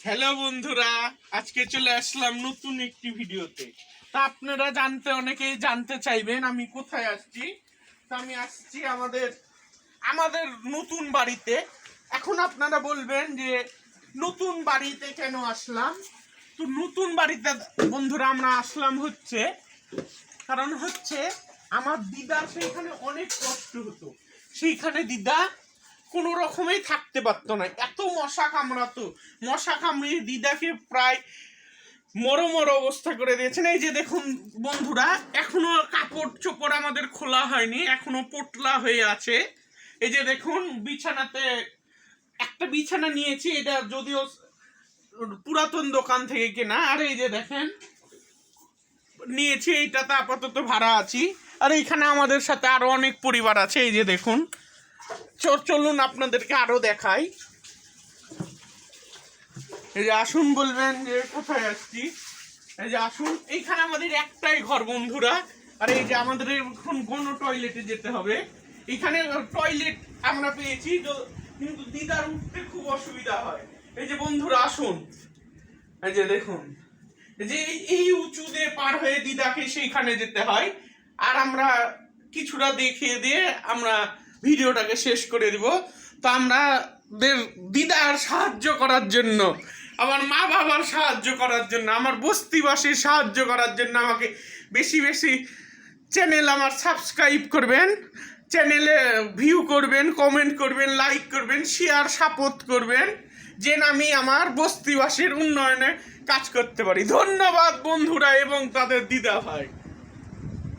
Hello বন্ধুরা, আজকে চলে আসলাম নতুন একটি ভিডিওতে। তা আপনারা অনেকেই জানতে চাইবেন আমি কোথায় আসছি। তা আমি আসছি আমাদের আমাদের নতুন বাড়িতে। এখন আপনারা বলবেন যে নতুন বাড়িতে কেন আসলাম। তো নতুন বাড়িতে বন্ধুরা আমরা আসলাম কারণ আমার দিদার সেইখানে অনেক কষ্ট হতো। সেইখানে দিদা কোনো রকমেই থাকতে পারতো না, এত মশা কামড়াতো। মশা কামড়িয়ে দিদাকে প্রায় মরো অবস্থা করে দিয়েছেন। এই যে দেখুন বন্ধুরা, এখনো কাপড় চোপড় আমাদের খোলা হয়নি, এখনো পোটলা হয়ে আছে। এই যে দেখুন বিছানাতে একটা বিছানা নিয়েছি, এটা যদিও পুরাতন দোকান থেকে কেনা। আর এই যে দেখেন নিয়েছি, এইটাতে আপাতত ভাড়া আছি। আর এইখানে আমাদের সাথে আরো অনেক পরিবার আছে। এই যে দেখুন, চলুন আপনাদেরকে আরো দেখাই। এই যে আসুন, বলবেন যে কোথায় আসছি। এই যে আসুন, এইখানে আমাদের একটাই ঘর বন্ধুরা। আর এই যে আমাদের এখন কোনো টয়লেটে যেতে হবে। এখানে টয়লেট আমরা পেয়েছি, কিন্তু দিদার উঠতে খুব অসুবিধা হয়। এই যে বন্ধুরা আসুন, এই যে দেখুন, যে এই উঁচু দিয়ে পার হয়ে দিদাকে সেইখানে যেতে হয়। আর আমরা কিছুটা দেখিয়ে দিয়ে আমরা ভিডিওটাকে শেষ করে দিব। তো আমাদের দিদার সাহায্য করার জন্য, আমার মা বাবার সাহায্য করার জন্য, আমার বস্তিবাসীর সাহায্য করার জন্য আমাকে বেশি বেশি চ্যানেল আমার সাবস্ক্রাইব করবেন, চ্যানেলে ভিউ করবেন, কমেন্ট করবেন, লাইক করবেন, শেয়ার সাপোর্ট করবেন, যেন আমি আমার বস্তিবাসীর উন্নয়নে কাজ করতে পারি। ধন্যবাদ বন্ধুরা এবং তাদের দিদা ভাই।